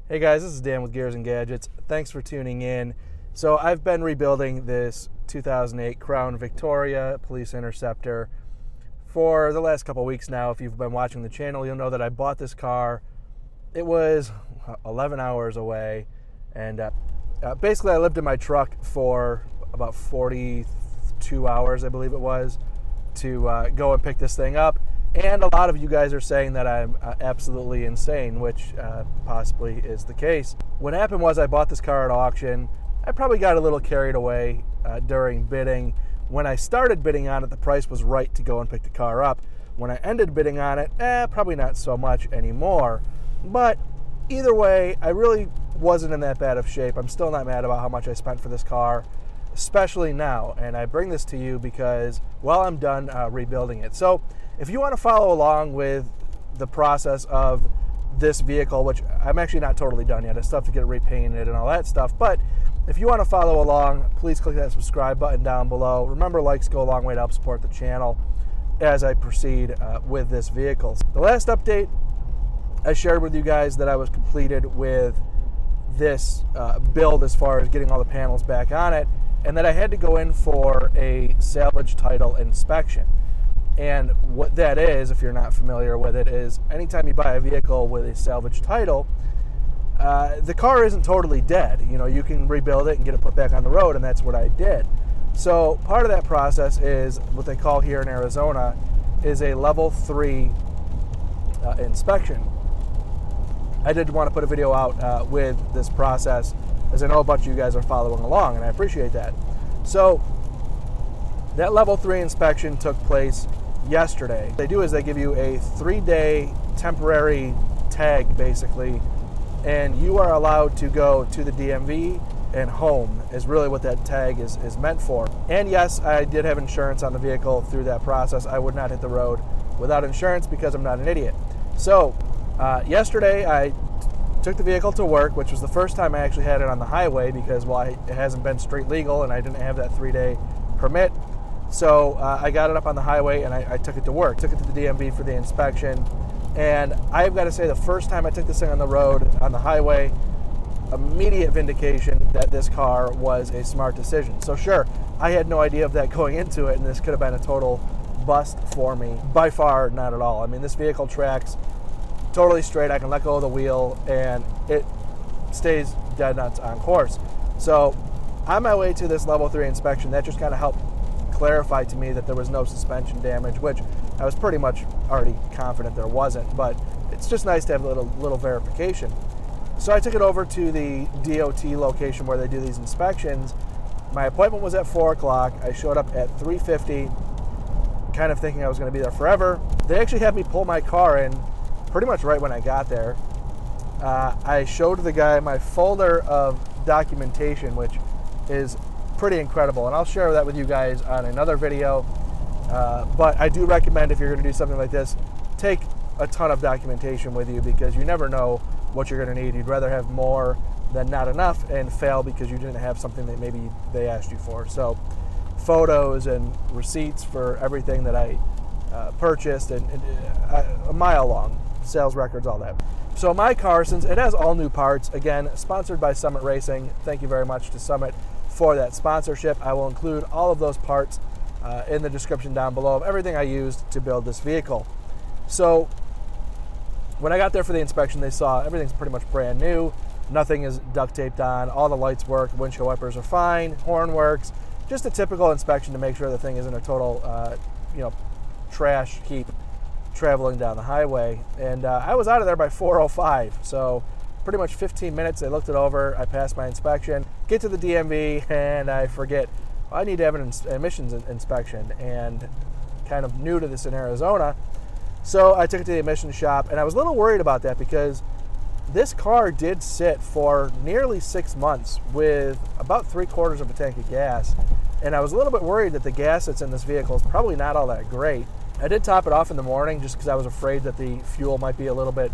Hey guys, this is Dan with Gears and Gadgets. Thanks for tuning in. So I've been rebuilding this 2008 Crown Victoria Police Interceptor for the last couple weeks now. If you've been watching the channel, you'll know that I bought this car. It was 11 hours away, and basically I lived in my truck for about 42 hours, I believe it was, to go and pick this thing up. And a lot of you guys are saying that I'm absolutely insane, which possibly is the case. What happened was I bought this car at auction. I probably got a little carried away during bidding. When I started bidding on it, the price was right to go and pick the car up. When I ended bidding on it, probably not so much anymore. But either way, I really wasn't in that bad of shape. I'm still not mad about how much I spent for this car, especially now. And I bring this to you because, well, I'm done rebuilding it. So if you want to follow along with the process of this vehicle, which I'm actually not totally done yet, I still have to get it repainted and all that stuff, but if you want to follow along, please click that subscribe button down below. Remember, likes go a long way to help support the channel as I proceed with this vehicle. The last update, I shared with you guys that I was completed with this build as far as getting all the panels back on it, and that I had to go in for a salvage title inspection. And what that is, if you're not familiar with it, is anytime you buy a vehicle with a salvage title, the car isn't totally dead. You know, you can rebuild it and get it put back on the road, and that's what I did. So part of that process is what they call here in Arizona is a level 3 inspection. I did want to put a video out with this process, as I know a bunch of you guys are following along, and I appreciate that. So that level 3 inspection took place yesterday. What they do is they give you a 3-day temporary tag, basically, and you are allowed to go to the DMV and home is really what that tag is meant for. And yes, I did have insurance on the vehicle through that process. I would not hit the road without insurance because I'm not an idiot. So yesterday I took the vehicle to work, which was the first time I actually had it on the highway because, well, it hasn't been street legal and I didn't have that 3-day permit. So I got it up on the highway and I took it to work. Took it to the DMV for the inspection. And I've got to say, the first time I took this thing on the road, on the highway, immediate vindication that this car was a smart decision. So sure, I had no idea of that going into it, and this could have been a total bust for me. By far, not at all. I mean, this vehicle tracks totally straight. I can let go of the wheel and it stays dead nuts on course. So on my way to this level 3 inspection, that just kind of helped clarify to me that there was no suspension damage, which I was pretty much already confident there wasn't, but it's just nice to have a little verification. So I took it over to the DOT location where they do these inspections. My appointment was at 4 o'clock. I showed up at 3:50, kind of thinking I was going to be there forever. They actually had me pull my car in pretty much right when I got there. I showed the guy my folder of documentation, which is pretty incredible, and I'll share that with you guys on another video. But I do recommend, if you're going to do something like this, take a ton of documentation with you because you never know what you're going to need. You'd rather have more than not enough and fail because you didn't have something that maybe they asked you for. So photos and receipts for everything that I purchased, and a mile long, sales records, all that. So my car, since it has all new parts, again, sponsored by Summit Racing, thank you very much to Summit for that sponsorship. I will include all of those parts in the description down below of everything I used to build this vehicle. So when I got there for the inspection, they saw everything's pretty much brand new. Nothing is duct taped on. All the lights work. Windshield wipers are fine. Horn works. Just a typical inspection to make sure the thing isn't a total, trash heap traveling down the highway. And I was out of there by 4:05. So pretty much 15 minutes. They looked it over. I passed my inspection. Get to the DMV and I forget, I need to have an emissions inspection, and kind of new to this in Arizona. So I took it to the emissions shop, and I was a little worried about that because this car did sit for nearly 6 months with about 3/4 of a tank of gas. And I was a little bit worried that the gas that's in this vehicle is probably not all that great. I did top it off in the morning just because I was afraid that the fuel might be a little bit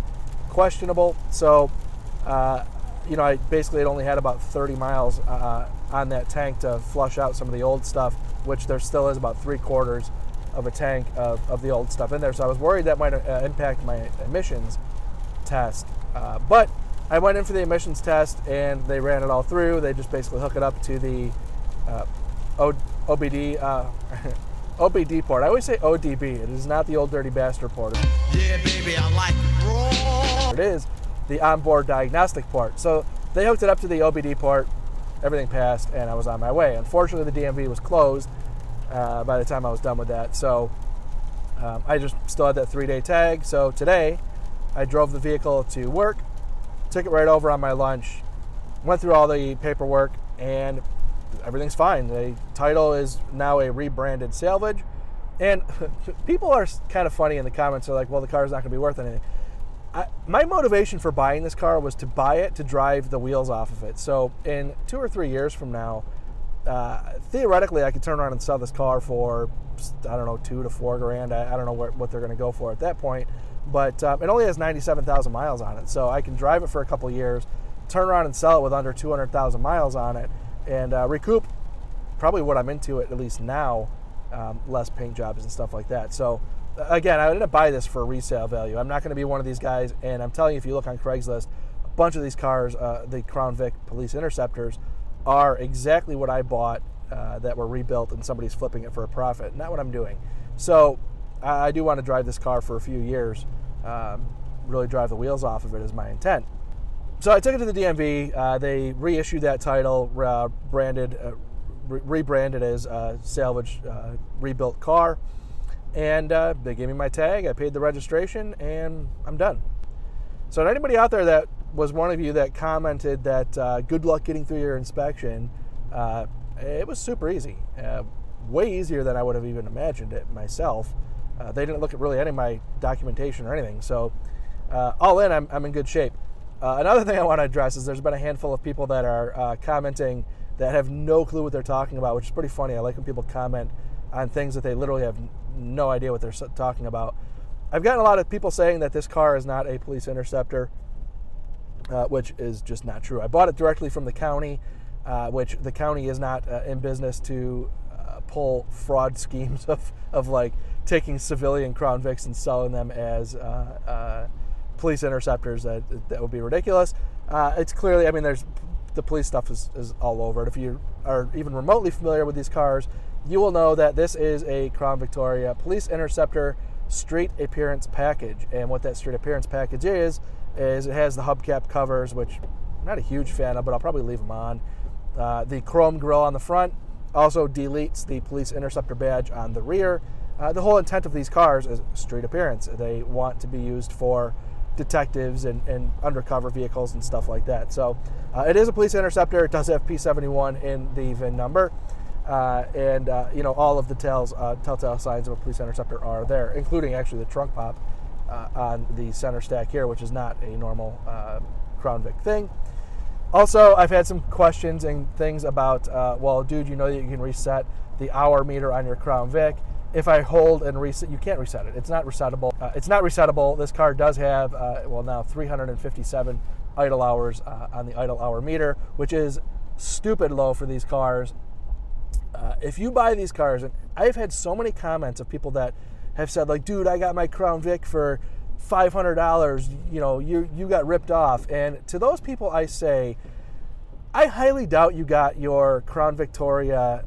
questionable. So, I basically had only had about 30 miles on that tank to flush out some of the old stuff, which there still is about 3/4 of a tank of the old stuff in there. So I was worried that might impact my emissions test. But I went in for the emissions test, and they ran it all through. They just basically hook it up to the OBD OBD port. I always say ODB. It is not the old dirty bastard port. Yeah, baby, I like it raw. It is the onboard diagnostic port. So they hooked it up to the OBD port. Everything passed, and I was on my way. Unfortunately, the DMV was closed by the time I was done with that. So I just still had that 3-day tag. So today, I drove the vehicle to work, took it right over on my lunch, went through all the paperwork, and everything's fine. The title is now a rebranded Salvage. And people are kind of funny in the comments. They're like, well, the car's not going to be worth anything. My motivation for buying this car was to buy it to drive the wheels off of it. So in 2 or 3 years from now, theoretically, I could turn around and sell this car for, I don't know, $2 to $4 grand. I don't know what they're going to go for at that point. But it only has 97,000 miles on it. So I can drive it for a couple years, turn around and sell it with under 200,000 miles on it, and recoup probably what I'm into at least now, less paint jobs and stuff like that. So again, I didn't buy this for resale value. I'm not going to be one of these guys, and I'm telling you, if you look on Craigslist, a bunch of these cars, the Crown Vic Police Interceptors, are exactly what I bought that were rebuilt and somebody's flipping it for a profit. Not what I'm doing. So I do want to drive this car for a few years, really drive the wheels off of it is my intent. So I took it to the DMV. They reissued that title, rebranded as Salvage rebuilt car, and they gave me my tag. I paid the registration, and I'm done. So to anybody out there that was one of you that commented that good luck getting through your inspection, it was super easy, way easier than I would have even imagined it myself. They didn't look at really any of my documentation or anything, so all in, I'm in good shape. Another thing I want to address is there's been a handful of people that are commenting that have no clue what they're talking about, which is pretty funny. I like when people comment on things that they literally have no idea what they're talking about. I've gotten a lot of people saying that this car is not a police interceptor, which is just not true. I bought it directly from the county, which the county is not in business to pull fraud schemes of like taking civilian Crown Vics and selling them as police interceptors. That would be ridiculous. It's clearly, I mean, there's the police stuff is all over it. If you are even remotely familiar with these cars, you will know that this is a Crown Victoria Police Interceptor street appearance package. And what that street appearance package is it has the hubcap covers, which I'm not a huge fan of, but I'll probably leave them on. The chrome grille on the front also deletes the Police Interceptor badge on the rear. The whole intent of these cars is street appearance. They want to be used for detectives and undercover vehicles and stuff like that. So it is a police interceptor. It does have P71 in the VIN number. And all of the telltale signs of a police interceptor are there, including actually the trunk pop on the center stack here, which is not a normal Crown Vic thing. Also, I've had some questions and things about, well, dude, you know that you can reset the hour meter on your Crown Vic. If I hold and reset, you can't reset it. It's not resettable. This car does have, now 357 idle hours on the idle hour meter, which is stupid low for these cars. If you buy these cars, and I've had so many comments of people that have said, like, dude, I got my Crown Vic for $500, you got ripped off. And to those people, I say, I highly doubt you got your Crown Victoria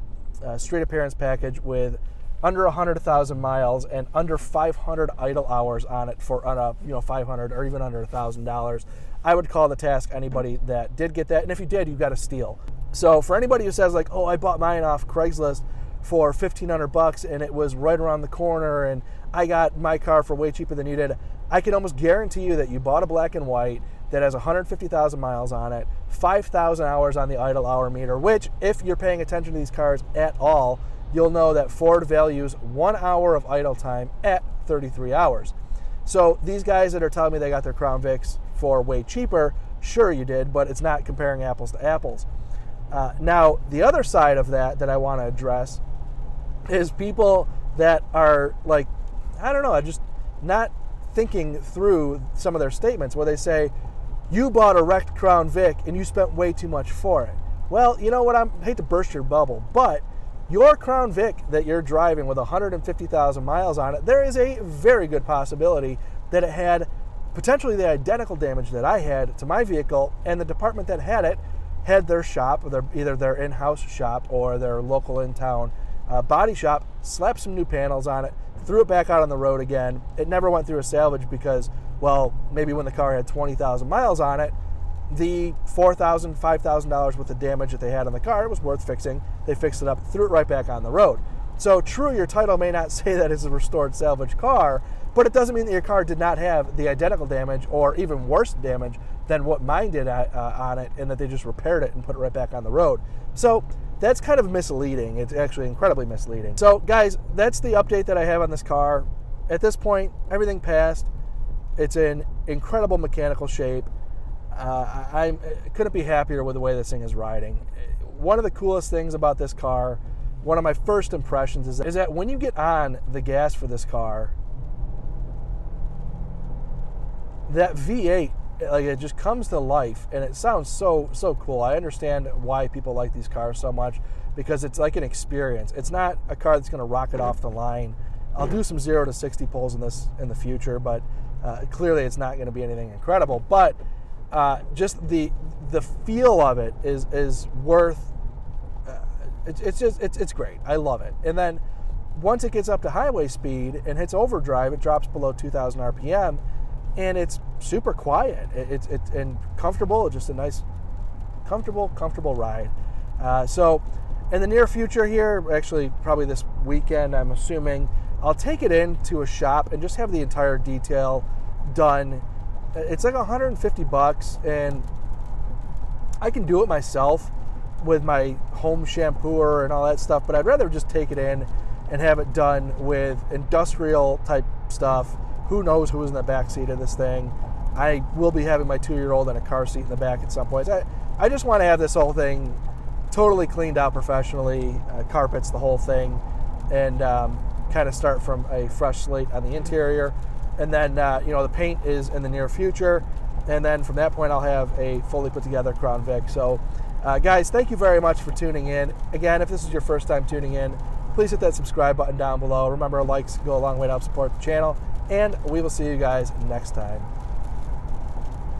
street appearance package with under 100,000 miles and under 500 idle hours on it for 500 or even under $1,000. I would call the task anybody that did get that, and if you did, you got a steal. So for anybody who says like, oh, I bought mine off Craigslist for $1,500 and it was right around the corner and I got my car for way cheaper than you did, I can almost guarantee you that you bought a black and white that has 150,000 miles on it, 5,000 hours on the idle hour meter, which if you're paying attention to these cars at all, you'll know that Ford values 1 hour of idle time at 33 hours. So these guys that are telling me they got their Crown Vics for way cheaper, sure you did, but it's not comparing apples to apples. Now, the other side of that I want to address is people that are like, I don't know, just not thinking through some of their statements where they say, you bought a wrecked Crown Vic and you spent way too much for it. Well, you know what, I hate to burst your bubble, but your Crown Vic that you're driving with 150,000 miles on it, there is a very good possibility that it had potentially the identical damage that I had to my vehicle, and the department that had it had their shop, either their in-house shop or their local in-town body shop, slapped some new panels on it, threw it back out on the road again. It never went through a salvage because, well, maybe when the car had 20,000 miles on it, the $4,000, $5,000 worth of damage that they had on the car was worth fixing. They fixed it up, threw it right back on the road. So true, your title may not say that it's a restored salvage car, but it doesn't mean that your car did not have the identical damage or even worse damage than what mine did on it, and that they just repaired it and put it right back on the road. So that's kind of misleading. It's actually incredibly misleading. So guys, that's the update that I have on this car. At this point, everything passed. It's in incredible mechanical shape. I couldn't be happier with the way this thing is riding. One of the coolest things about this car, one of my first impressions, is that when you get on the gas for this car, that V8, like, it just comes to life, and it sounds so cool. I understand why people like these cars so much, because it's like an experience. It's not a car that's going to rocket off the line. I'll do some 0 to 60 pulls in this in the future, but clearly it's not going to be anything incredible. But just the feel of it is worth. It's great. I love it. And then once it gets up to highway speed and hits overdrive, it drops below 2,000 RPM, and it's super quiet. It's and comfortable. Just a nice, comfortable ride. So in the near future here, actually probably this weekend, I'm assuming, I'll take it into a shop and just have the entire detail done. It's like $150, and I can do it myself with my home shampooer and all that stuff, but I'd rather just take it in and have it done with industrial type stuff. Who knows who's in the back seat of this thing? I will be having my 2-year-old in a car seat in the back at some point. I just want to have this whole thing totally cleaned out professionally, carpets, the whole thing, and kind of start from a fresh slate on the interior. And then, the paint is in the near future. And then from that point, I'll have a fully put together Crown Vic. So, guys, thank you very much for tuning in. Again, if this is your first time tuning in, please hit that subscribe button down below. Remember, likes go a long way to help support the channel. And we will see you guys next time.